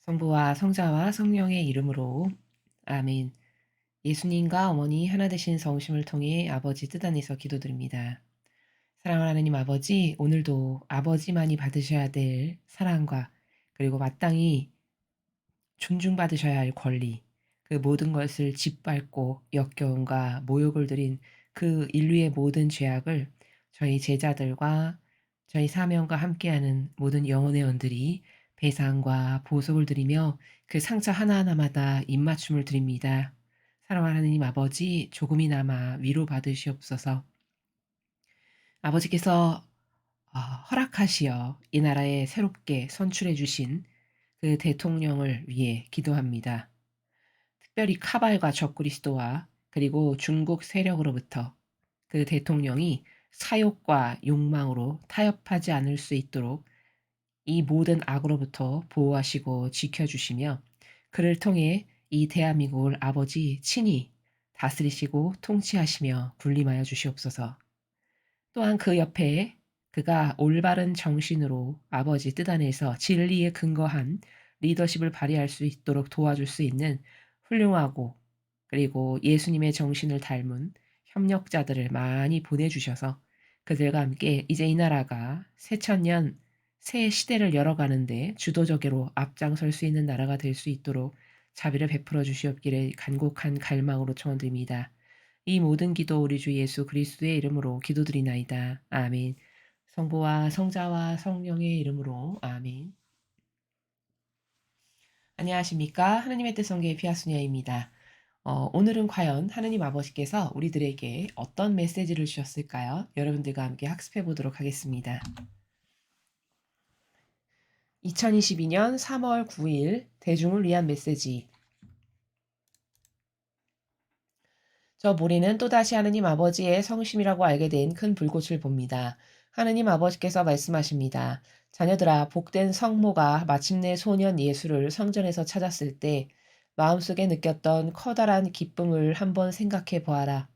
성부와 성자와 성령의 이름으로 아멘. 예수님과 어머니 하나 되신 성심을 통해 아버지 뜻 안에서 기도드립니다. 사랑하는 하나님 아버지, 오늘도 아버지만이 받으셔야 될 사랑과 그리고 마땅히 존중받으셔야 할 권리, 그 모든 것을 짓밟고 역겨움과 모욕을 드린 그 인류의 모든 죄악을 저희 제자들과 저희 사명과 함께하는 모든 영혼의 원들이 배상과 보속을 드리며 그 상처 하나하나마다 입맞춤을 드립니다. 사랑하는 하나님 아버지, 조금이나마 위로받으시옵소서. 아버지께서 허락하시어 이 나라에 새롭게 선출해 주신 그 대통령을 위해 기도합니다. 특별히 카발과 적그리스도와 그리고 중국 세력으로부터 그 대통령이 사욕과 욕망으로 타협하지 않을 수 있도록 이 모든 악으로부터 보호하시고 지켜주시며 그를 통해 이 대한민국을 아버지 친히 다스리시고 통치하시며 군림하여 주시옵소서. 또한 그 옆에 그가 올바른 정신으로 아버지 뜻 안에서 진리에 근거한 리더십을 발휘할 수 있도록 도와줄 수 있는 훌륭하고 그리고 예수님의 정신을 닮은 협력자들을 많이 보내주셔서 그들과 함께 이제 이 나라가 새천년 새 시대를 열어가는데 주도적으로 앞장설 수 있는 나라가 될 수 있도록 자비를 베풀어 주시옵기를 간곡한 갈망으로 청드립니다. 이 모든 기도 우리 주 예수 그리스도의 이름으로 기도드리나이다. 아멘. 성부와 성자와 성령의 이름으로 아멘. 안녕하십니까? 하느님의 뜻 성계의 피아수녀입니다. 오늘은 과연 하느님 아버지께서 우리들에게 어떤 메시지를 주셨을까요? 여러분들과 함께 학습해 보도록 하겠습니다. 2022년 3월 9일 대중을 위한 메시지. 저 모리는 또다시 하느님 아버지의 성심이라고 알게 된 큰 불꽃을 봅니다. 하느님 아버지께서 말씀하십니다. 자녀들아, 복된 성모가 마침내 소년 예수를 성전에서 찾았을 때 마음속에 느꼈던 커다란 기쁨을 한번 생각해 보아라.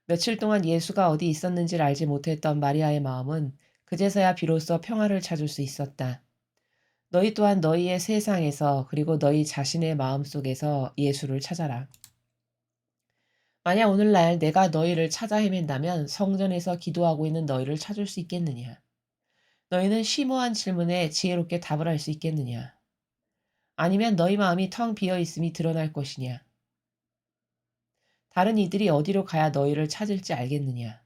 며칠 동안 예수가 어디 있었는지를 알지 못했던 마리아의 마음은 그제서야 비로소 평화를 찾을 수 있었다. 너희 또한 너희의 세상에서 그리고 너희 자신의 마음속에서 예수를 찾아라. 만약 오늘날 내가 너희를 찾아 헤맨다면 성전에서 기도하고 있는 너희를 찾을 수 있겠느냐? 너희는 심오한 질문에 지혜롭게 답을 할 수 있겠느냐? 아니면 너희 마음이 텅 비어 있음이 드러날 것이냐? 다른 이들이 어디로 가야 너희를 찾을지 알겠느냐?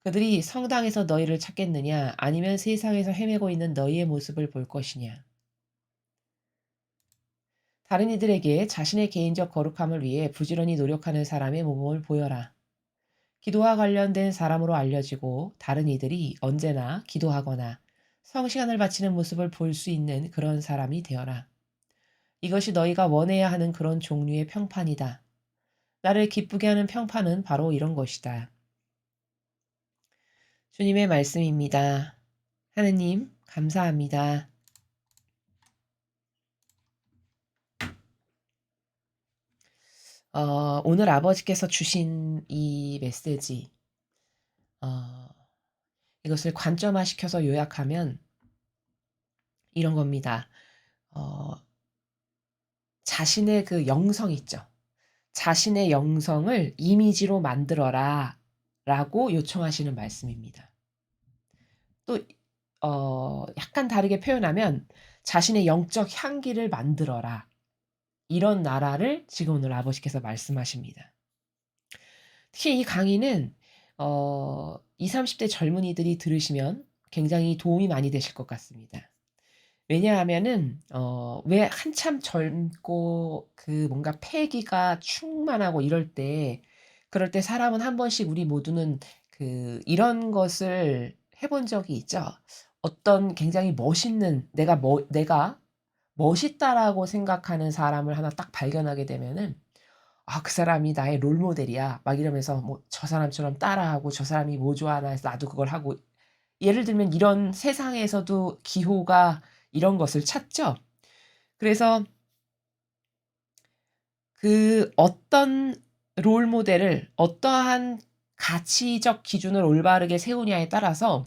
그들이 성당에서 너희를 찾겠느냐? 아니면 세상에서 헤매고 있는 너희의 모습을 볼 것이냐? 다른 이들에게 자신의 개인적 거룩함을 위해 부지런히 노력하는 사람의 모범을 보여라. 기도와 관련된 사람으로 알려지고 다른 이들이 언제나 기도하거나 성시간을 바치는 모습을 볼 수 있는 그런 사람이 되어라. 이것이 너희가 원해야 하는 그런 종류의 평판이다. 나를 기쁘게 하는 평판은 바로 이런 것이다. 주님의 말씀입니다. 하느님, 감사합니다. 오늘 아버지께서 주신 이 메시지, 어, 이것을 관점화시켜서 요약하면 이런 겁니다. 어, 자신의 그 영성 있죠. 자신의 영성을 이미지로 만들어라 라고 요청하시는 말씀입니다. 또 약간 다르게 표현하면 자신의 영적 향기를 만들어라. 이런 나라를 지금 오늘 아버지께서 말씀하십니다. 특히 이 강의는 20, 30대 젊은이들이 들으시면 굉장히 도움이 많이 되실 것 같습니다. 왜냐하면은 왜 한참 젊고 그 뭔가 패기가 충만하고 그럴 때 사람은 한 번씩 우리 모두는 이런 것을 해본 적이 있죠. 어떤 굉장히 멋있는 내가 멋있다라고 생각하는 사람을 하나 딱 발견하게 되면은 '아 그 사람이 나의 롤 모델이야.' 막 이러면서 뭐 '저 사람처럼 따라하고 저 사람이 뭐 좋아하나 해서 나도 그걸 하고' 예를 들면 이런 세상에서도 기호가 이런 것을 찾죠. 그래서 그 어떤 롤 모델을 어떠한 가치적 기준을 올바르게 세우냐에 따라서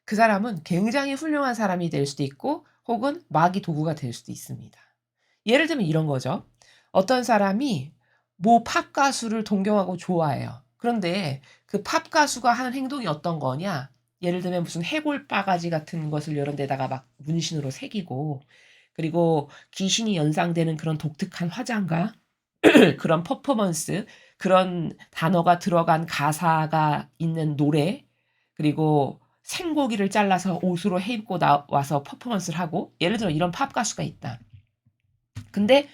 그 사람은 굉장히 훌륭한 사람이 될 수도 있고 혹은 마귀 도구가 될 수도 있습니다. 예를 들면 이런 거죠. 어떤 사람이 모 팝 가수를 동경하고 좋아해요. 그런데 그 팝 가수가 하는 행동이 어떤 거냐? 예를 들면 무슨 해골 바가지 같은 것을 이런 데다가 막 문신으로 새기고, 그리고 귀신이 연상되는 그런 독특한 화장과 그런 퍼포먼스, 그런 단어가 들어간 가사가 있는 노래, 그리고 생고기를 잘라서 옷으로 해 입고 나와서 퍼포먼스를 하고, 예를 들어 이런 팝 가수가 있다. 근데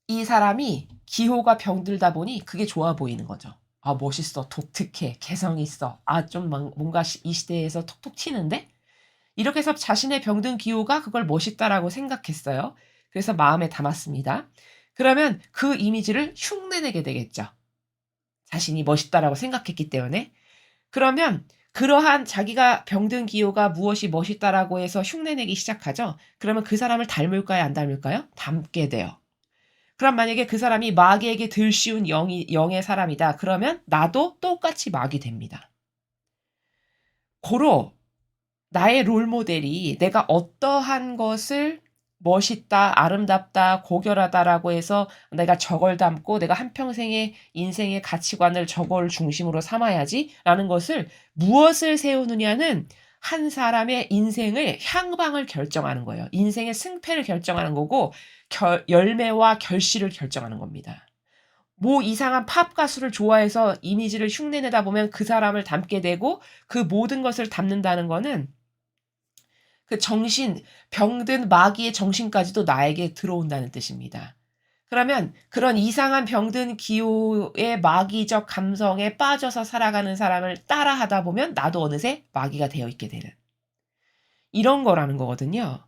이 사람이 기호가 병들다 보니 그게 좋아 보이는 거죠. 아, 멋있어. 독특해. 개성 있어. 아, 좀 뭔가 이 시대에서 톡톡 튀는데? 이렇게 해서 자신의 병든 기호가 그걸 멋있다라고 생각했어요. 그래서 마음에 담았습니다. 그러면 그 이미지를 흉내내게 되겠죠. 자신이 멋있다라고 생각했기 때문에. 그러면 그러한 자기가 병든 기호가 무엇이 멋있다라고 해서 흉내내기 시작하죠. 그러면 그 사람을 닮을까요? 안 닮을까요? 닮게 돼요. 그럼 만약에 그 사람이 마귀에게 들씌운 영의 사람이다. 그러면 나도 똑같이 마귀 됩니다. 고로 나의 롤모델이 내가 어떠한 것을 멋있다, 아름답다, 고결하다라고 해서 내가 저걸 담고 내가 한평생의 인생의 가치관을 저걸 중심으로 삼아야지라는 것을 무엇을 세우느냐는 한 사람의 인생의 향방을 결정하는 거예요. 인생의 승패를 결정하는 거고 열매와 결실을 결정하는 겁니다. 뭐 이상한 팝 가수를 좋아해서 이미지를 흉내내다 보면 그 사람을 닮게 되고 그 모든 것을 담는다는 거는 그 정신, 병든 마귀의 정신까지도 나에게 들어온다는 뜻입니다. 그러면 그런 이상한 병든 기호의 마귀적 감성에 빠져서 살아가는 사람을 따라하다 보면 나도 어느새 마귀가 되어 있게 되는 이런 거라는 거거든요.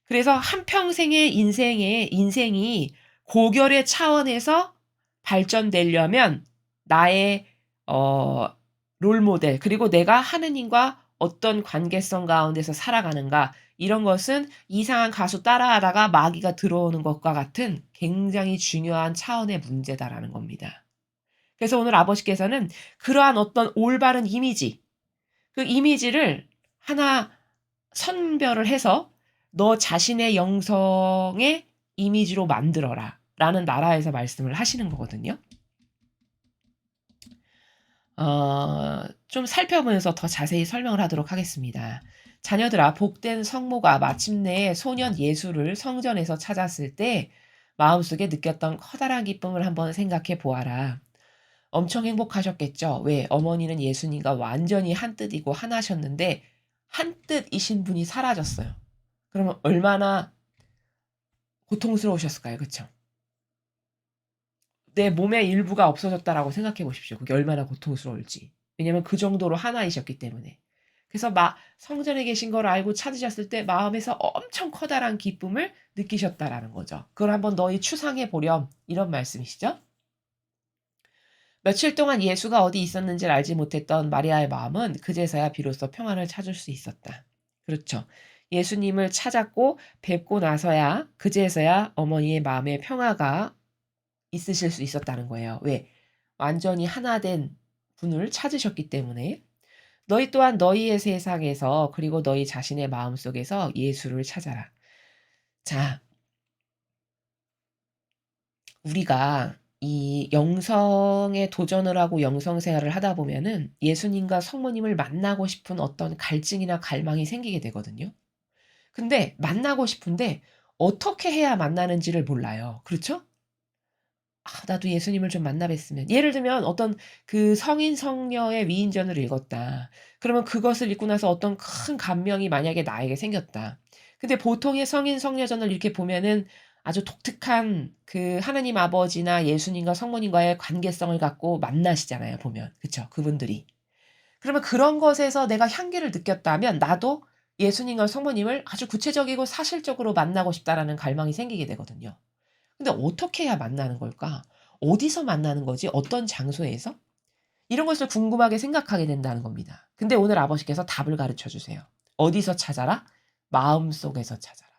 그래서 한평생의 인생이 고결의 차원에서 발전되려면 나의 어 롤모델, 그리고 내가 하느님과 어떤 관계성 가운데서 살아가는가, 이런 것은 이상한 가수 따라하다가 마귀가 들어오는 것과 같은 굉장히 중요한 차원의 문제다라는 겁니다. 그래서 오늘 아버지께서는 그러한 어떤 올바른 이미지, 그 이미지를 하나 선별을 해서 너 자신의 영성의 이미지로 만들어라 라는 나라에서 말씀을 하시는 거거든요. 좀 살펴보면서 더 자세히 설명을 하도록 하겠습니다. 자녀들아, 복된 성모가 마침내 소년 예수를 성전에서 찾았을 때 마음속에 느꼈던 커다란 기쁨을 한번 생각해 보아라. 엄청 행복하셨겠죠? 왜? 어머니는 예수님과 완전히 한뜻이고 하나셨는데 한뜻이신 분이 사라졌어요. 그러면 얼마나 고통스러우셨을까요? 그쵸? 내 몸의 일부가 없어졌다라고 생각해 보십시오. 그게 얼마나 고통스러울지. 왜냐면 그 정도로 하나이셨기 때문에. 그래서 성전에 계신 걸 알고 찾으셨을 때 마음에서 엄청 커다란 기쁨을 느끼셨다라는 거죠. 그걸 한번 너희 추상해 보렴. 이런 말씀이시죠? 며칠 동안 예수가 어디 있었는지를 알지 못했던 마리아의 마음은 그제서야 비로소 평안을 찾을 수 있었다. 그렇죠. 예수님을 찾았고 뵙고 나서야 그제서야 어머니의 마음에 평화가 있으실 수 있었다는 거예요. 왜? 완전히 하나 된 분을 찾으셨기 때문에. 너희 또한 너희의 세상에서 그리고 너희 자신의 마음속에서 예수를 찾아라. 자, 우리가 이 영성에 도전을 하고 영성 생활을 하다 보면은 예수님과 성모님을 만나고 싶은 어떤 갈증이나 갈망이 생기게 되거든요. 근데 만나고 싶은데 어떻게 해야 만나는지를 몰라요. 그렇죠? 나도 예수님을 좀 만나 뵀으면. 예를 들면 어떤 그 성인 성녀의 위인전을 읽었다. 그러면 그것을 읽고 나서 어떤 큰 감명이 만약에 나에게 생겼다. 근데 보통의 성인 성녀전을 이렇게 보면은 아주 독특한 그 하나님 아버지나 예수님과 성모님과의 관계성을 갖고 만나시잖아요, 보면. 그쵸? 그분들이. 그러면 그런 것에서 내가 향기를 느꼈다면 나도 예수님과 성모님을 아주 구체적이고 사실적으로 만나고 싶다라는 갈망이 생기게 되거든요. 근데 어떻게 해야 만나는 걸까? 어디서 만나는 거지? 어떤 장소에서? 이런 것을 궁금하게 생각하게 된다는 겁니다. 근데 오늘 아버지께서 답을 가르쳐 주세요. 어디서 찾아라? 마음속에서 찾아라.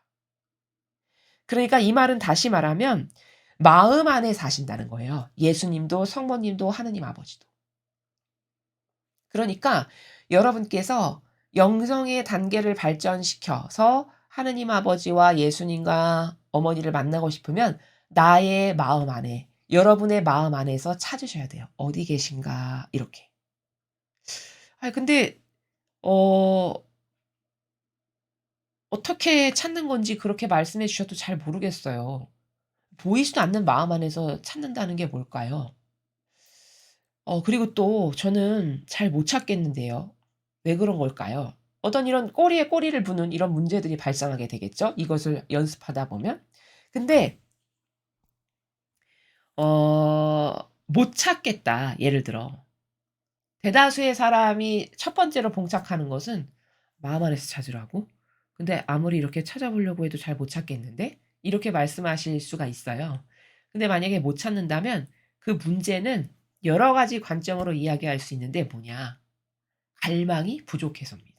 그러니까 이 말은 다시 말하면 마음 안에 사신다는 거예요. 예수님도 성모님도 하느님 아버지도. 그러니까 여러분께서 영성의 단계를 발전시켜서 하느님 아버지와 예수님과 어머니를 만나고 싶으면 나의 마음 안에, 여러분의 마음 안에서 찾으셔야 돼요. 어디 계신가 이렇게. 근데 어 어떻게 찾는 건지 그렇게 말씀해 주셔도 잘 모르겠어요. 보이지도 않는 마음 안에서 찾는다는 게 뭘까요? 그리고 또 저는 잘 못 찾겠는데요. 왜 그런 걸까요? 어떤 이런 꼬리에 꼬리를 무는 이런 문제들이 발생하게 되겠죠, 이것을 연습하다 보면. 근데 못 찾겠다. 예를 들어 대다수의 사람이 첫 번째로 봉착하는 것은 마음 안에서 찾으라고? 근데 아무리 이렇게 찾아보려고 해도 잘 못 찾겠는데? 이렇게 말씀하실 수가 있어요. 근데 만약에 못 찾는다면 그 문제는 여러 가지 관점으로 이야기할 수 있는데 뭐냐? 갈망이 부족해서입니다.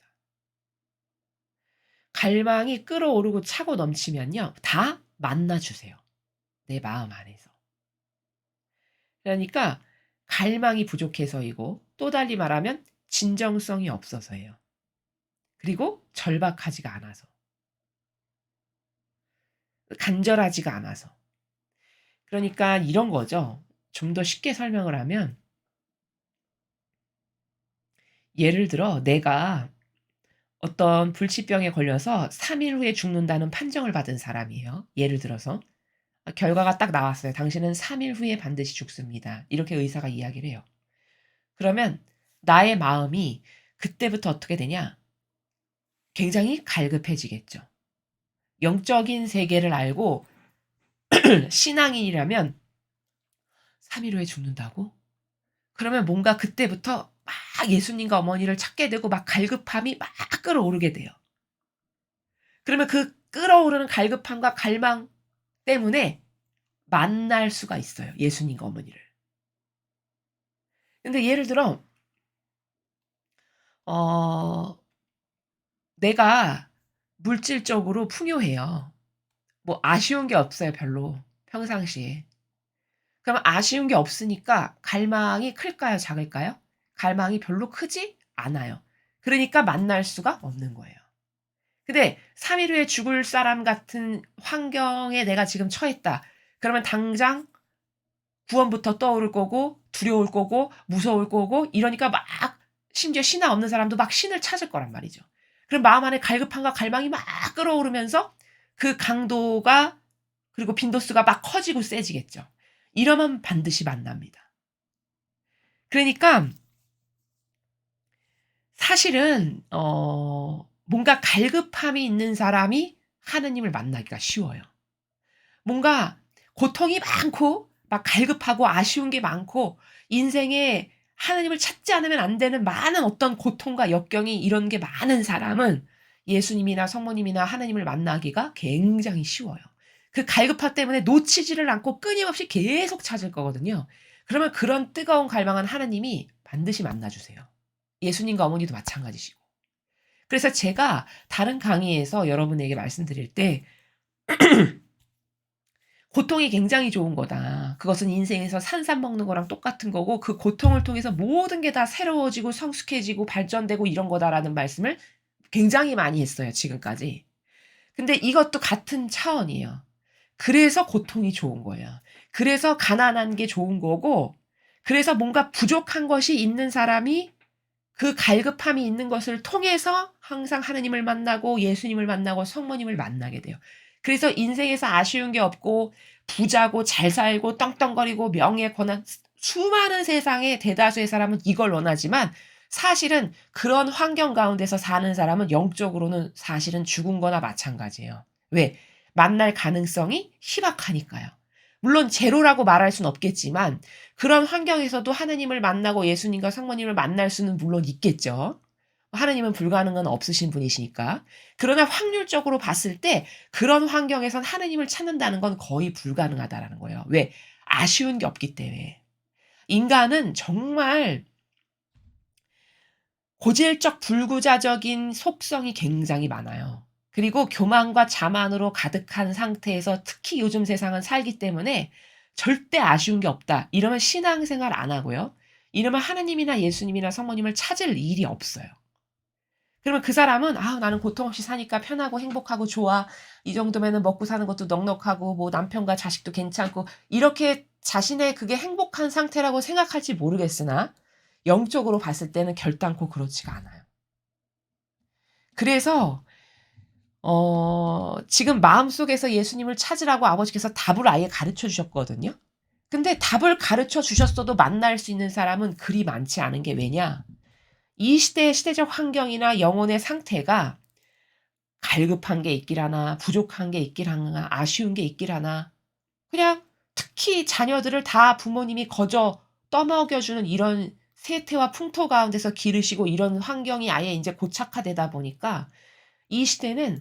갈망이 끓어오르고 차고 넘치면요, 다 만나 주세요, 내 마음 안에서. 그러니까 갈망이 부족해서이고 또 달리 말하면 진정성이 없어서예요. 그리고 절박하지가 않아서. 간절하지가 않아서. 그러니까 이런 거죠. 좀 더 쉽게 설명을 하면 예를 들어 내가 어떤 불치병에 걸려서 3일 후에 죽는다는 판정을 받은 사람이에요. 예를 들어서. 결과가 딱 나왔어요. "당신은 3일 후에 반드시 죽습니다." 이렇게 의사가 이야기를 해요. 그러면 나의 마음이 그때부터 어떻게 되냐? 굉장히 갈급해지겠죠. 영적인 세계를 알고 신앙인이라면 3일 후에 죽는다고? 그러면 뭔가 그때부터 막 예수님과 어머니를 찾게 되고 막 갈급함이 막 끌어오르게 돼요. 그러면 그 끌어오르는 갈급함과 갈망 때문에 만날 수가 있어요, 예수님과 어머니를. 근데 예를 들어 어 내가 물질적으로 풍요해요. 뭐 아쉬운 게 없어요, 별로 평상시에. 그럼 아쉬운 게 없으니까 갈망이 클까요, 작을까요? 갈망이 별로 크지 않아요. 그러니까 만날 수가 없는 거예요. 근데 3일 후에 죽을 사람 같은 환경에 내가 지금 처했다. 그러면 당장 구원부터 떠오를 거고 두려울 거고 무서울 거고 이러니까 막 심지어 신앙 없는 사람도 막 신을 찾을 거란 말이죠. 그럼 마음 안에 갈급함과 갈망이 막 끌어오르면서 그 강도가 그리고 빈도수가 막 커지고 세지겠죠. 이러면 반드시 만납니다. 그러니까 사실은 뭔가 갈급함이 있는 사람이 하느님을 만나기가 쉬워요. 뭔가 고통이 많고 막 갈급하고 아쉬운 게 많고 인생에 하나님을 찾지 않으면 안 되는 많은 어떤 고통과 역경이 이런 게 많은 사람은 예수님이나 성모님이나 하나님을 만나기가 굉장히 쉬워요. 그 갈급함 때문에 놓치지를 않고 끊임없이 계속 찾을 거거든요. 그러면 그런 뜨거운 갈망한 하나님이 반드시 만나 주세요. 예수님과 어머니도 마찬가지시고. 그래서 제가 다른 강의에서 여러분에게 말씀드릴 때 고통이 굉장히 좋은 거다. 그것은 인생에서 산삼 먹는 거랑 똑같은 거고 그 고통을 통해서 모든 게 다 새로워지고 성숙해지고 발전되고 이런 거다라는 말씀을 굉장히 많이 했어요, 지금까지. 근데 이것도 같은 차원이에요. 그래서 고통이 좋은 거예요. 그래서 가난한 게 좋은 거고 그래서 뭔가 부족한 것이 있는 사람이 그 갈급함이 있는 것을 통해서 항상 하느님을 만나고 예수님을 만나고 성모님을 만나게 돼요. 그래서 인생에서 아쉬운 게 없고 부자고 잘 살고 떵떵거리고 명예 권한 수많은 세상의 대다수의 사람은 이걸 원하지만 사실은 그런 환경 가운데서 사는 사람은 영적으로는 사실은 죽은 거나 마찬가지예요. 왜? 만날 가능성이 희박하니까요. 물론 제로라고 말할 수는 없겠지만 그런 환경에서도 하느님을 만나고 예수님과 성모님을 만날 수는 물론 있겠죠. 하느님은 불가능은 없으신 분이시니까. 그러나 확률적으로 봤을 때 그런 환경에선 하느님을 찾는다는 건 거의 불가능하다라는 거예요. 왜? 아쉬운 게 없기 때문에. 인간은 정말 고질적 불구자적인 속성이 굉장히 많아요. 그리고 교만과 자만으로 가득한 상태에서 특히 요즘 세상은 살기 때문에 절대 아쉬운 게 없다. 이러면 신앙생활 안 하고요. 이러면 하느님이나 예수님이나 성모님을 찾을 일이 없어요. 그러면 그 사람은 '아 나는 고통 없이 사니까 편하고 행복하고 좋아. 이 정도면은 먹고 사는 것도 넉넉하고 뭐 남편과 자식도 괜찮고.' 이렇게 자신의 그게 행복한 상태라고 생각할지 모르겠으나 영적으로 봤을 때는 결단코 그렇지가 않아요. 그래서 지금 마음속에서 예수님을 찾으라고 아버지께서 답을 아예 가르쳐 주셨거든요. 근데 답을 가르쳐 주셨어도 만날 수 있는 사람은 그리 많지 않은 게 왜냐? 이 시대의 시대적 환경이나 영혼의 상태가 갈급한 게 있길 하나 부족한 게 있길 하나 아쉬운 게 있길 하나 그냥 특히 자녀들을 다 부모님이 거저 떠먹여 주는 이런 세태와 풍토 가운데서 기르시고 이런 환경이 아예 인제 고착화되다 보니까 이 시대는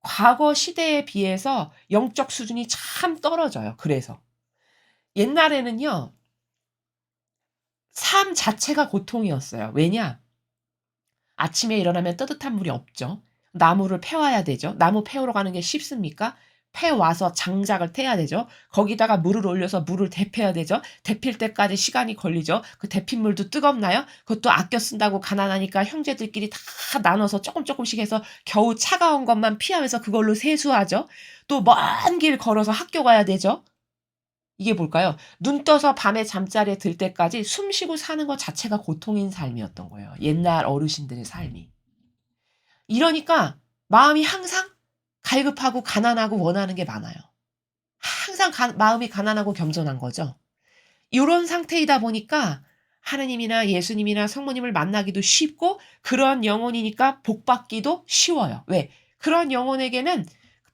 과거 시대에 비해서 영적 수준이 참 떨어져요 그래서. 옛날에는요. 삶 자체가 고통이었어요. 왜냐? 아침에 일어나면 따뜻한 물이 없죠. 나무를 패와야 되죠. 나무 패우러 가는 게 쉽습니까? 패 와서 장작을 태야 되죠. 거기다가 물을 올려서 물을 데펴야 되죠. 데필 때까지 시간이 걸리죠. 그 데핀 물도 뜨겁나요? 그것도 아껴 쓴다고 가난하니까 형제들끼리 다 나눠서 쪼끔씩 해서 겨우 차가운 것만 피하면서 그걸로 세수하죠. 또 먼 길 걸어서 학교 가야 되죠. 이게 뭘까요? 눈 떠서 밤에 잠자리에 들 때까지 숨 쉬고 사는 것 자체가 고통인 삶이었던 거예요, 옛날 어르신들의 삶이. 이러니까 마음이 항상 갈급하고 가난하고 원하는 게 많아요. 항상 마음이 가난하고 겸손한 거죠. 요런 상태이다 보니까 하느님이나 예수님이나 성모님을 만나기도 쉽고 그런 영혼이니까 복 받기도 쉬워요. 왜? 그런 영혼에게는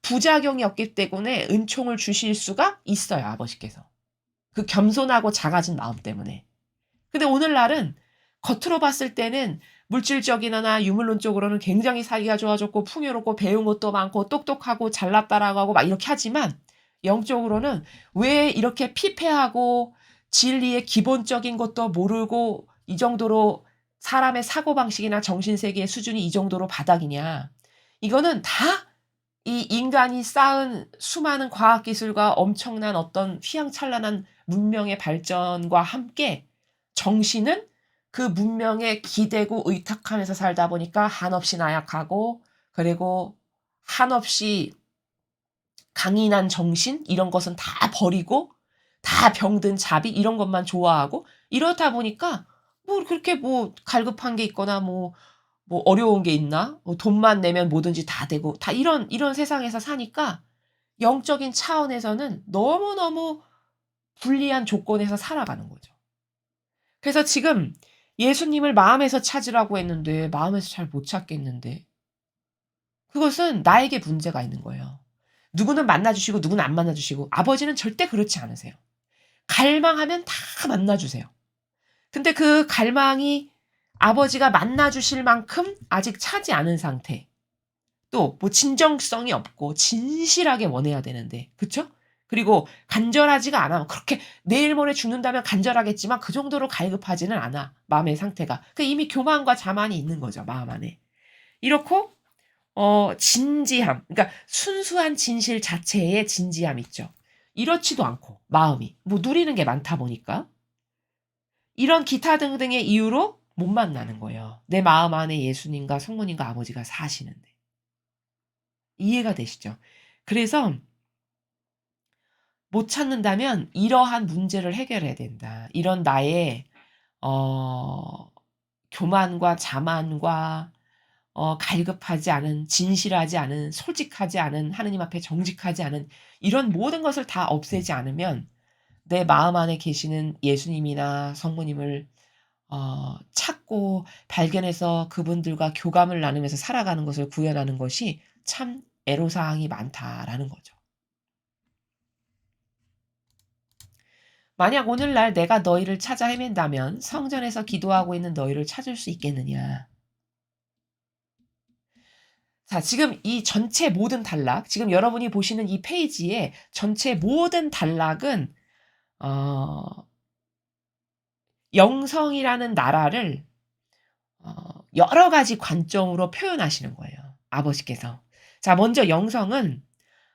부작용이 없기 때문에 은총을 주실 수가 있어요, 아버지께서. 그 겸손하고 작아진 마음 때문에. 근데 오늘날은 겉으로 봤을 때는 물질적이나 유물론적으로는 굉장히 살기가 좋아졌고 풍요롭고 배운 것도 많고 똑똑하고 잘났다라고 하고 막 이렇게 하지만 영적으로는 왜 이렇게 피폐하고 진리의 기본적인 것도 모르고 이 정도로 사람의 사고방식이나 정신세계의 수준이 이 정도로 바닥이냐. 이거는 다 이 인간이 쌓은 수많은 과학기술과 엄청난 어떤 휘황찬란한 문명의 발전과 함께 정신은 그 문명에 기대고 의탁하면서 살다 보니까 한없이 나약하고 그리고 한없이 강인한 정신 이런 것은 다 버리고 다 병든 자비 이런 것만 좋아하고 이렇다 보니까 뭐 그렇게 뭐 갈급한 게 있거나 뭐 어려운 게 있나? 뭐 돈만 내면 뭐든지 다 되고 다 이런 세상에서 사니까 영적인 차원에서는 너무너무 불리한 조건에서 살아가는 거죠. 그래서 지금 예수님을 마음에서 찾으라고 했는데 마음에서 잘 못 찾겠는데 그것은 나에게 문제가 있는 거예요. 누구는 만나 주시고 누구는 안 만나 주시고 아버지는 절대 그렇지 않으세요. 갈망하면 다 만나 주세요. 근데 그 갈망이 아버지가 만나 주실 만큼 아직 차지 않은 상태. 또 뭐 진정성이 없고 진실하게 원해야 되는데 그쵸? 그리고 간절하지가 않아. 그렇게 내일 모레 죽는다면 간절하겠지만 그 정도로 갈급하지는 않아 마음의 상태가. 그 이미 교만과 자만이 있는 거죠 마음 안에. 이렇고 진지함 그러니까 순수한 진실 자체에 진지함 있죠. 이렇지도 않고 마음이 뭐 누리는 게 많다 보니까 이런 기타 등등의 이유로 못 만나는 거예요. 내 마음 안에 예수님과 성모님과 아버지가 사시는데. 이해가 되시죠? 그래서 못 찾는다면 이러한 문제를 해결해야 된다. 이런 나의 어 교만과 자만과 갈급하지 않은 진실하지 않은 솔직하지 않은 하느님 앞에 정직하지 않은 이런 모든 것을 다 없애지 않으면 내 마음 안에 계시는 예수님이나 성모님을 찾고 발견해서 그분들과 교감을 나누면서 살아가는 것을 구현하는 것이 참 애로사항이 많다라는 거죠. 만약 오늘날 내가 너희를 찾아 헤맨다면 성전에서 기도하고 있는 너희를 찾을 수 있겠느냐. 자, 지금 이 전체 모든 단락, 지금 여러분이 보시는 이 페이지에 전체 모든 단락은 어 영성이라는 나라를 여러 가지 관점으로 표현하시는 거예요, 아버지께서. 자, 먼저 영성은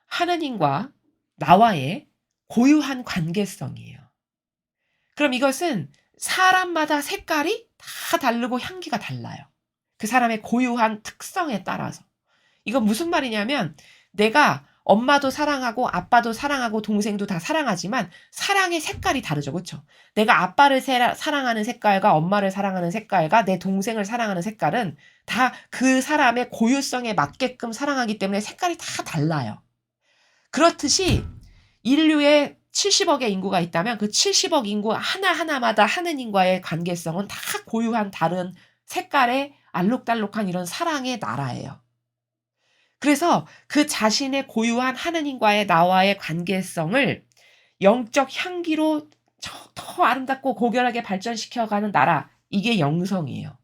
하느님과 나와의 고유한 관계성이에요. 그럼 이것은 사람마다 색깔이 다 다르고 향기가 달라요. 그 사람의 고유한 특성에 따라서. 이건 무슨 말이냐면 내가 엄마도 사랑하고 아빠도 사랑하고 동생도 다 사랑하지만 사랑의 색깔이 다르죠. 그쵸? 내가 아빠를 사랑하는 색깔과 엄마를 사랑하는 색깔과 내 동생을 사랑하는 색깔은 다 그 사람의 고유성에 맞게끔 사랑하기 때문에 색깔이 다 달라요. 그렇듯이 인류에 70억의 인구가 있다면 그 70억 인구 하나하나마다 하느님과의 관계성은 다 고유한 다른 색깔의 알록달록한 이런 사랑의 나라예요. 그래서 그 자신의 고유한 하느님과의 나와의 관계성을 영적 향기로 더 아름답고 고결하게 발전시켜가는 나라. 이게 영성이에요.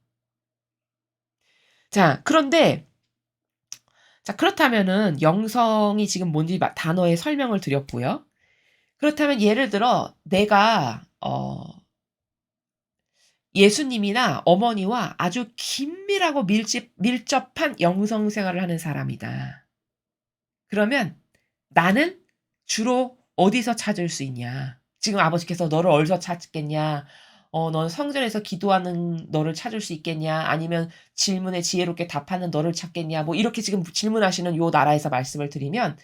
자, 그런데 자, 그렇다면은 영성이 지금 뭔지 단어의 설명을 드렸고요. 그렇다면 예를 들어 내가 예수님이나 어머니와 아주 긴밀하고 밀접한 영성 생활을 하는 사람이다. 그러면 나는 주로 어디서 찾을 수 있냐? 지금 아버지께서 너를 어디서 찾겠냐? 넌 성전에서 기도하는 너를 찾을 수 있겠냐? 아니면 질문에 지혜롭게 답하는 너를 찾겠냐? 뭐 이렇게 지금 질문하시는 요 나라에서 말씀을 드리면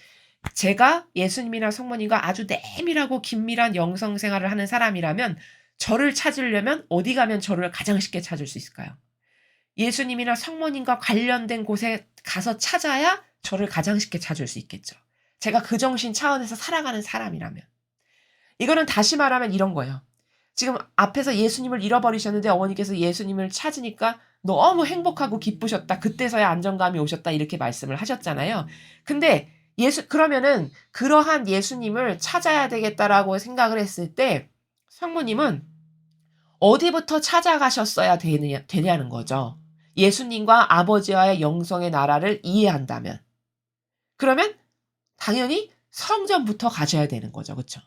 제가 예수님이나 성모님과 아주 내밀하고 긴밀한 영성 생활을 하는 사람이라면 저를 찾으려면 어디 가면 저를 가장 쉽게 찾을 수 있을까요? 예수님이나 성모님과 관련된 곳에 가서 찾아야 저를 가장 쉽게 찾을 수 있겠죠. 제가 그 정신 차원에서 살아가는 사람이라면. 이거는 다시 말하면 이런 거예요. 지금 앞에서 예수님을 잃어버리셨는데 어머니께서 예수님을 찾으니까 너무 행복하고 기쁘셨다. 그때서야 안정감이 오셨다. 이렇게 말씀을 하셨잖아요. 근데 그러면은 그러한 예수님을 찾아야 되겠다라고 생각을 했을 때 성모님은 어디부터 찾아가셨어야 되냐는 거죠. 예수님과 아버지와의 영성의 나라를 이해한다면. 그러면 당연히 성전부터 가셔야 되는 거죠. 그쵸?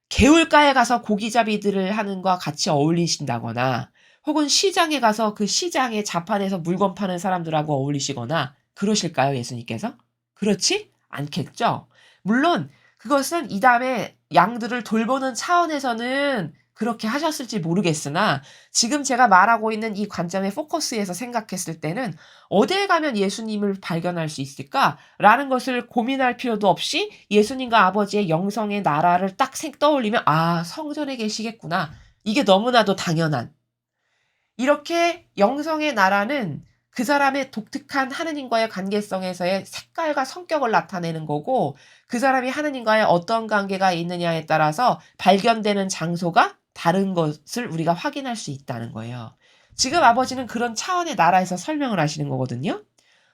개울가에 가서 고기잡이들을 하는 것과 같이 어울리신다거나 혹은 시장에 가서 그 시장의 자판에서 물건 파는 사람들하고 어울리시거나 그러실까요, 예수님께서? 그렇지 않겠죠. 물론 그것은 이담의 양들을 돌보는 차원에서는 그렇게 하셨을지 모르겠으나 지금 제가 말하고 있는 이 관점의 포커스에서 생각했을 때는 어디에 가면 예수님을 발견할 수 있을까라는 것을 고민할 필요도 없이 예수님과 아버지의 영성의 나라를 딱 떠올리면 아, 성전에 계시겠구나. 이게 너무나도 당연한. 이렇게 영성의 나라는 그 사람의 독특한 하느님과의 관계성에서의 색깔과 성격을 나타내는 거고 그 사람이 하느님과의 어떤 관계가 있느냐에 따라서 발견되는 장소가 다른 것을 우리가 확인할 수 있다는 거예요. 지금 아버지는 그런 차원의 나라에서 설명을 하시는 거거든요.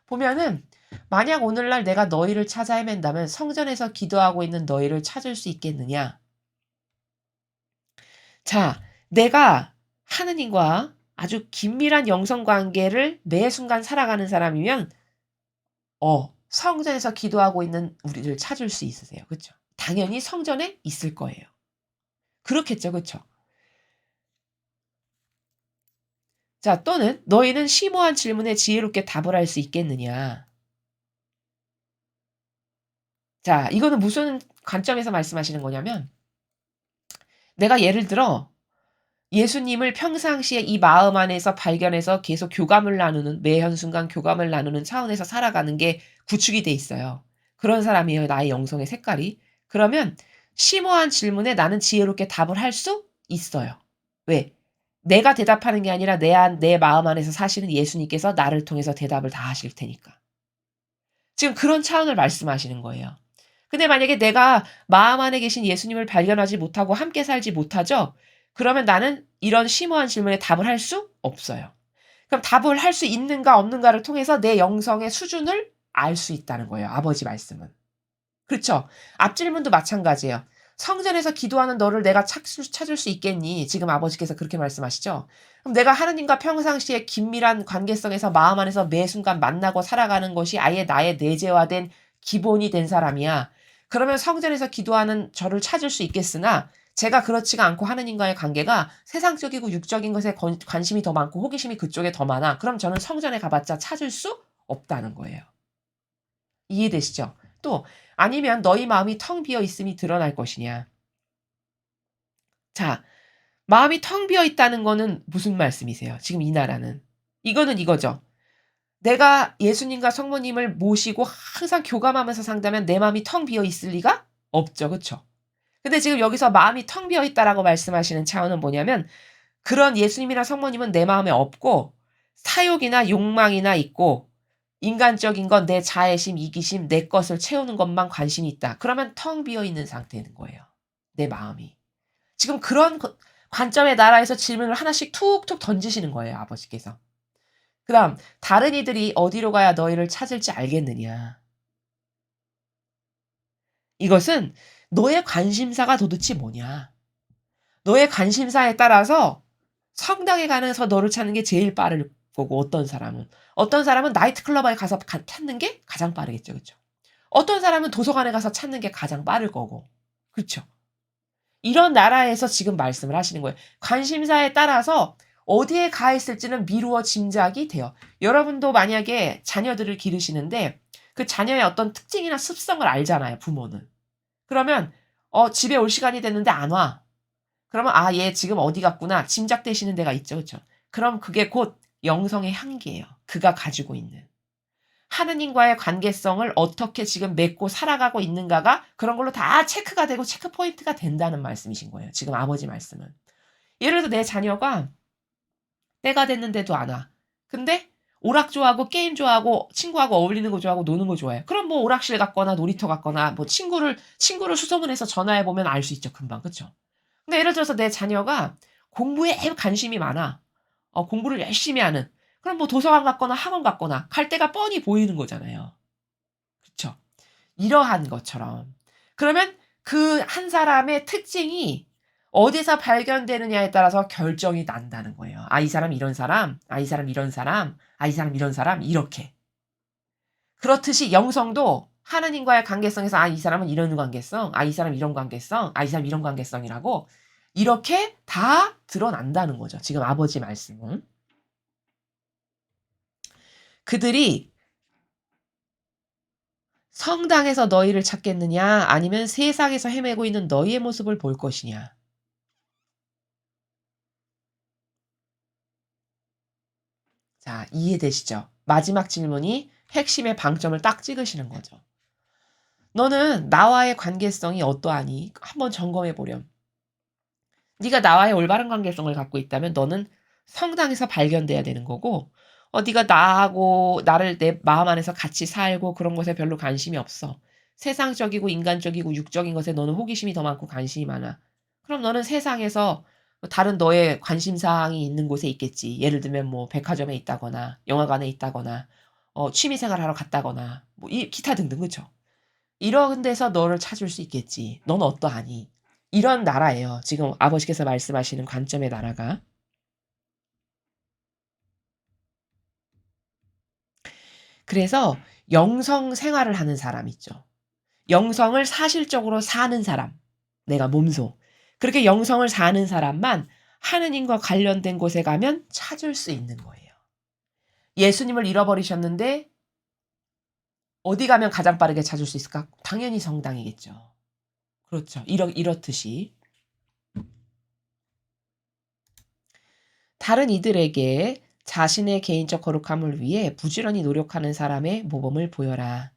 보면은 만약 오늘날 내가 너희를 찾아 헤맨다면 성전에서 기도하고 있는 너희를 찾을 수 있겠느냐? 자, 내가 하느님과 아주 긴밀한 영성 관계를 매 순간 살아가는 사람이면 성전에서 기도하고 있는 우리를 찾을 수 있으세요. 그쵸? 당연히 성전에 있을 거예요. 그렇겠죠. 그쵸? 자, 또는 너희는 심오한 질문에 지혜롭게 답을 할 수 있겠느냐? 자, 이거는 무슨 관점에서 말씀하시는 거냐면 내가 예를 들어 예수님을 평상시에 이 마음 안에서 발견해서 계속 교감을 나누는 매 한순간 교감을 나누는 차원에서 살아가는 게 구축이 돼 있어요. 그런 사람이에요. 나의 영성의 색깔이. 그러면 심오한 질문에 나는 지혜롭게 답을 할 수 있어요. 왜? 내가 대답하는 게 아니라 내 마음 안에서 사시는 예수님께서 나를 통해서 대답을 다 하실 테니까. 지금 그런 차원을 말씀하시는 거예요. 근데 만약에 내가 마음 안에 계신 예수님을 발견하지 못하고 함께 살지 못하죠? 그러면 나는 이런 심오한 질문에 답을 할 수 없어요. 그럼 답을 할 수 있는가 없는가를 통해서 내 영성의 수준을 알 수 있다는 거예요. 아버지 말씀은. 그렇죠? 앞 질문도 마찬가지예요. "성전에서 기도하는 너를 내가 찾을 수 있겠니?" 지금 아버지께서 그렇게 말씀하시죠. 그럼 내가 하느님과 평상시에 긴밀한 관계성에서 마음 안에서 매 순간 만나고 살아가는 것이 아예 나의 내재화된 기본이 된 사람이야. 그러면 성전에서 기도하는 저를 찾을 수 있겠으나 제가 그렇지가 않고 하느님과의 관계가 세상적이고 육적인 것에 관심이 더 많고 호기심이 그쪽에 더 많아. 그럼 저는 성전에 가 봤자 찾을 수 없다는 거예요. 이해되시죠? 또 아니면 너희 마음이 텅 비어 있음이 드러날 것이냐. 자, 마음이 텅 비어 있다는 거는 무슨 말씀이세요? 지금 이 나라는. 이거는 이거죠. 내가 예수님과 성모님을 모시고 항상 교감하면서 산다면 내 마음이 텅 비어 있을 리가 없죠. 그쵸? 근데 지금 여기서 마음이 텅 비어 있다라고 말씀하시는 차원은 뭐냐면 그런 예수님이나 성모님은 내 마음에 없고 사욕이나 욕망이나 있고 인간적인 건 내 자애심, 이기심, 내 것을 채우는 것만 관심이 있다. 그러면 텅 비어 있는 상태인 거예요. 내 마음이. 지금 그런 관점의 나라에서 질문을 하나씩 툭툭 던지시는 거예요, 아버지께서. 그다음 다른 이들이 어디로 가야 너희를 찾을지 알겠느냐. 이것은 너의 관심사가 도대체 뭐냐. 너의 관심사에 따라서 성당에 가면서 너를 찾는 게 제일 빠를 거고 어떤 사람은 나이트클럽에 가서 찾는 게 가장 빠르겠죠. 그쵸? 어떤 사람은 도서관에 가서 찾는 게 가장 빠를 거고. 그쵸? 이런 나라에서 지금 말씀을 하시는 거예요. 관심사에 따라서 어디에 가 있을지는 미루어 짐작이 돼요. 여러분도 만약에 자녀들을 기르시는데 그 자녀의 어떤 특징이나 습성을 알잖아요, 부모는. 그러면 집에 올 시간이 됐는데 안 와. 그러면 '아 얘 지금 어디 갔구나.' 짐작되시는 데가 있죠. 그쵸? 그럼 그게 곧 영성의 향기예요. 그가 가지고 있는. 하느님과의 관계성을 어떻게 지금 맺고 살아가고 있는가가 그런 걸로 다 체크가 되고 체크 포인트가 된다는 말씀이신 거예요. 지금 아버지 말씀은. 예를 들어 내 자녀가 때가 됐는데도 안 와. 근데 오락 좋아하고 게임 좋아하고 친구하고 어울리는 거 좋아하고 노는 거 좋아해요. 그럼 뭐 오락실 갔거나 놀이터 갔거나 뭐 친구를 수소문해서 전화해 보면 알 수 있죠, 금방. 그쵸? 근데 예를 들어서 내 자녀가 공부에 관심이 많아. 공부를 열심히 하는. 그럼 뭐 도서관 갔거나 학원 갔거나 갈 때가 뻔히 보이는 거잖아요. 그쵸? 이러한 것처럼. 그러면 그 한 사람의 특징이 어디서 발견되느냐에 따라서 결정이 난다는 거예요. '아 이 사람 이런 사람. 아 이 사람 이런 사람. 아 이 사람 이런 사람.' 이렇게. 그렇듯이 영성도 하나님과의 관계성에서 '아 이 사람은 이런 관계성. 아 이 사람 이런 관계성. 아 이 사람 이런 관계성'이라고 이렇게 다 드러난다는 거죠, 지금 아버지 말씀은. 그들이 성당에서 너희를 찾겠느냐 아니면 세상에서 헤매고 있는 너희의 모습을 볼 것이냐. 자, 이해되시죠? 마지막 질문이 핵심의 방점을 딱 찍으시는 거죠. "너는 나와의 관계성이 어떠하니?" 한번 점검해 보렴. 네가 나와의 올바른 관계성을 갖고 있다면 너는 성당에서 발견돼야 되는 거고 네가 나하고 나를 내 마음 안에서 같이 살고 그런 것에 별로 관심이 없어. 세상적이고 인간적이고 육적인 것에 너는 호기심이 더 많고 관심이 많아. 그럼 너는 세상에서 다른 너의 관심사항이 있는 곳에 있겠지. 예를 들면 뭐 백화점에 있다거나 영화관에 있다거나 취미 생활하러 갔다거나 뭐 이 기타 등등 그쵸? 이런 데서 너를 찾을 수 있겠지. "넌 어떠하니?" 이런 나라예요. 지금 아버지께서 말씀하시는 관점의 나라가. 그래서 영성 생활을 하는 사람 있죠. 영성을 사실적으로 사는 사람. 내가 몸소. 그렇게 영성을 사는 사람만 하느님과 관련된 곳에 가면 찾을 수 있는 거예요. 예수님을 잃어버리셨는데 어디 가면 가장 빠르게 찾을 수 있을까? 당연히 성당이겠죠. 그렇죠. 이렇듯이 다른 이들에게 자신의 개인적 거룩함을 위해 부지런히 노력하는 사람의 모범을 보여라.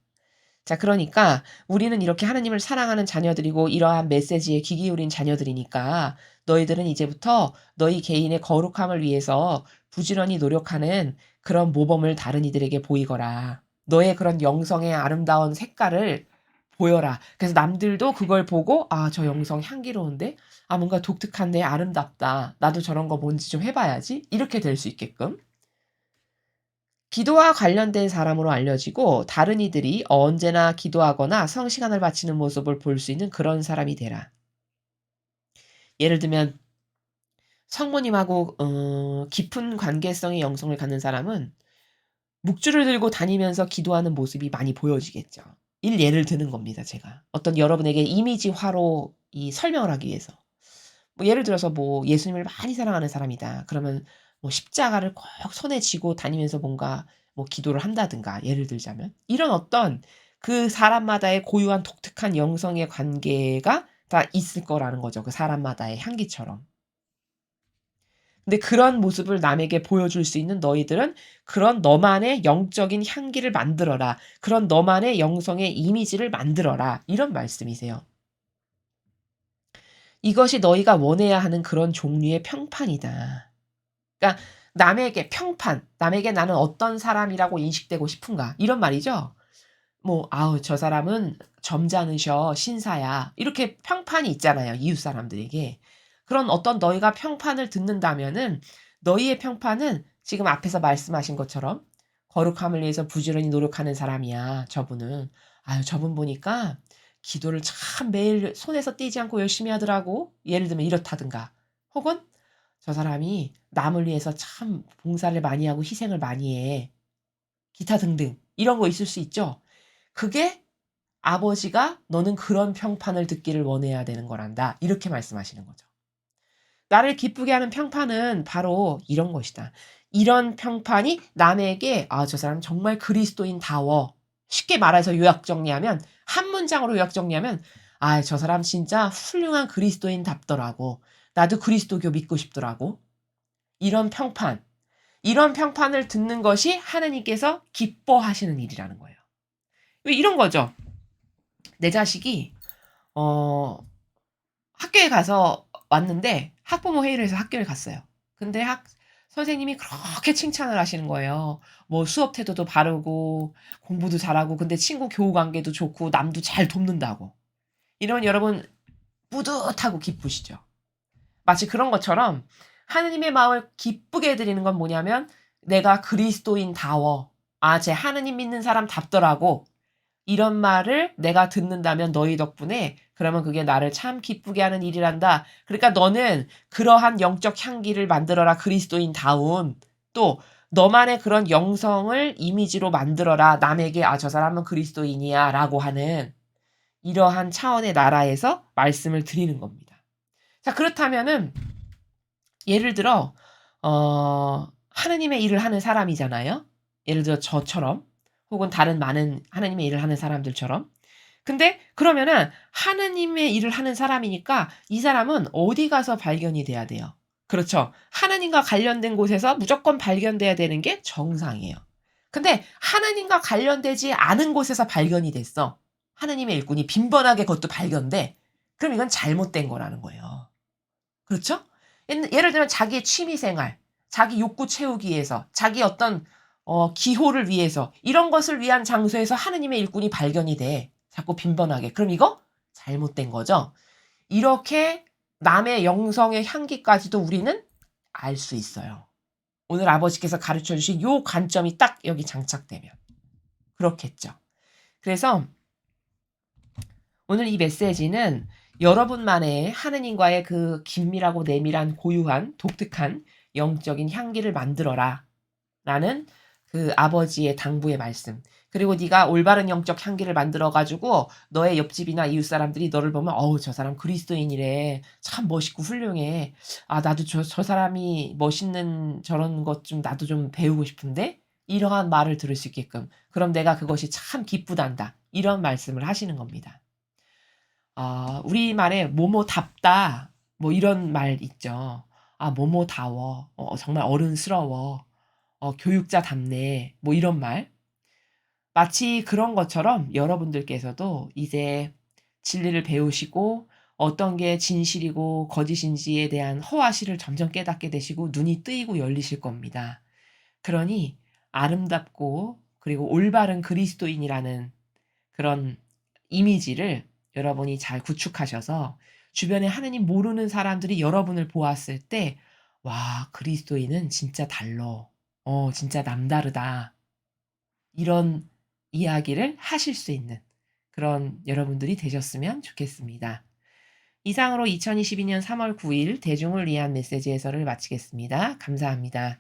자, 그러니까 우리는 이렇게 하나님을 사랑하는 자녀들이고 이러한 메시지에 귀 기울인 자녀들이니까 너희들은 이제부터 너희 개인의 거룩함을 위해서 부지런히 노력하는 그런 모범을 다른 이들에게 보이거라. 너의 그런 영성의 아름다운 색깔을 보여라. 그래서 남들도 그걸 보고 '아 저 영성 향기로운데? 아 뭔가 독특한데 아름답다. 나도 저런 거 뭔지 좀 해 봐야지.' 이렇게 될 수 있게끔. 기도와 관련된 사람으로 알려지고 다른 이들이 언제나 기도하거나 성시간을 바치는 모습을 볼 수 있는 그런 사람이 되라. 예를 들면 성모님하고 깊은 관계성의 영성을 갖는 사람은 묵주를 들고 다니면서 기도하는 모습이 많이 보여지겠죠. 예를 드는 겁니다, 제가. 어떤 여러분에게 이미지화로 이 설명을 하기 위해서. 뭐 예를 들어서 뭐 예수님을 많이 사랑하는 사람이다. 그러면 뭐 십자가를 꼭 손에 쥐고 다니면서 뭔가 뭐 기도를 한다든가 예를 들자면 이런 어떤 그 사람마다의 고유한 독특한 영성의 관계가 다 있을 거라는 거죠, 그 사람마다의 향기처럼. 근데 그런 모습을 남에게 보여줄 수 있는 너희들은 그런 너만의 영적인 향기를 만들어라. 그런 너만의 영성의 이미지를 만들어라. 이런 말씀이세요. 이것이 너희가 원해야 하는 그런 종류의 평판이다. 그러니까 남에게 평판, 남에게 나는 어떤 사람이라고 인식되고 싶은가 이런 말이죠. 뭐 "아우 저 사람은 점잖으셔. 신사야." 이렇게 평판이 있잖아요, 이웃 사람들에게. 그런 어떤 너희가 평판을 듣는다면은 너희의 평판은 지금 앞에서 말씀하신 것처럼 "거룩함을 위해서 부지런히 노력하는 사람이야, 저분은. 아유 저분 보니까 기도를 참 매일 손에서 떼지 않고 열심히 하더라고." 예를 들면 이렇다든가. 혹은 "저 사람이 남을 위해서 참 봉사를 많이 하고 희생을 많이 해." 기타 등등 이런 거 있을 수 있죠. 그게 아버지가 "너는 그런 평판을 듣기를 원해야 되는 거란다." 이렇게 말씀하시는 거죠. 나를 기쁘게 하는 평판은 바로 이런 것이다. 이런 평판이 남에게 '아 저 사람 정말 그리스도인다워.' 쉽게 말해서 요약 정리하면 한 문장으로 요약 정리하면 '아 저 사람 진짜 훌륭한 그리스도인답더라고. 나도 그리스도교 믿고 싶더라고.' 이런 평판, 이런 평판을 듣는 것이 하나님께서 기뻐하시는 일이라는 거예요. 왜 이런 거죠. 내 자식이 어 학교에 가서 왔는데 학부모 회의를 해서 학교에 갔어요. 근데 학 선생님이 그렇게 칭찬을 하시는 거예요. 뭐 수업 태도도 바르고 공부도 잘하고 근데 친구 교우 관계도 좋고 남도 잘 돕는다고. 이러면 여러분 뿌듯하고 기쁘시죠. 마치 그런 것처럼 하느님의 마음을 기쁘게 해 드리는 건 뭐냐면 '내가 그리스도인다워. 아 쟤 하느님 믿는 사람답더라고.' 이런 말을 내가 듣는다면 너희 덕분에 그러면 그게 나를 참 기쁘게 하는 일이란다. 그러니까 너는 그러한 영적 향기를 만들어라 그리스도인다운. 또 너만의 그런 영성을 이미지로 만들어라. 남에게 '아 저 사람은 그리스도인이야.'라고 하는 이러한 차원의 나라에서 말씀을 드리는 겁니다. 자 그렇다면은 예를 들어 하느님의 일을 하는 사람이잖아요. 예를 들어 저처럼 혹은 다른 많은 하나님의 일을 하는 사람들처럼. 근데 그러면은 하느님의 일을 하는 사람이니까 이 사람은 어디 가서 발견이 돼야 돼요? 그렇죠. 하나님과 관련된 곳에서 무조건 발견돼야 되는 게 정상이에요. 근데 하나님과 관련되지 않은 곳에서 발견이 됐어. 하나님의 일꾼이 빈번하게 그것도 발견돼. 그럼 이건 잘못된 거라는 거예요. 그렇죠? 예를 들면 자기의 취미 생활, 자기 욕구 채우기 위해서, 자기 어떤 기호를 위해서 이런 것을 위한 장소에서 하느님의 일꾼이 발견이 돼. 자꾸 빈번하게. 그럼 이거 잘못된 거죠. 이렇게 남의 영성의 향기까지도 우리는 알 수 있어요. 오늘 아버지께서 가르쳐 주신 요 관점이 딱 여기 장착되면 그렇겠죠. 그래서 오늘 이 메시지는 여러분만의 하느님과의 그 긴밀하고 내밀한 고유한 독특한 영적인 향기를 만들어라 라는 그 아버지의 당부의 말씀. 그리고 네가 올바른 영적 향기를 만들어 가지고 너의 옆집이나 이웃 사람들이 너를 보면 '어우 저 사람 그리스도인이래. 참 멋있고 훌륭해. 아 나도 저 사람이 멋있는 저런 것 좀 나도 좀 배우고 싶은데?' 이러한 말을 들을 수 있게끔. 그럼 내가 그것이 참 기쁘단다. 이런 말씀을 하시는 겁니다. 우리말에 "뭐뭐답다." 뭐 이런 말 있죠. "아 뭐뭐다워." 정말 어른스러워. "교육자답네." 뭐 이런 말. 마치 그런 것처럼 여러분들께서도 이제 진리를 배우시고 어떤 게 진실이고 거짓인지에 대한 허와실을 점점 깨닫게 되시고 눈이 뜨이고 열리실 겁니다. 그러니 아름답고 그리고 올바른 그리스도인이라는 그런 이미지를 여러분이 잘 구축하셔서 주변에 하느님 모르는 사람들이 여러분을 보았을 때 '와 그리스도인은 진짜 달러. 진짜 남다르다.' 이런 이야기를 하실 수 있는 그런 여러분들이 되셨으면 좋겠습니다. 이상으로 2022년 3월 9일 대중을 위한 메시지 해설을 마치겠습니다. 감사합니다.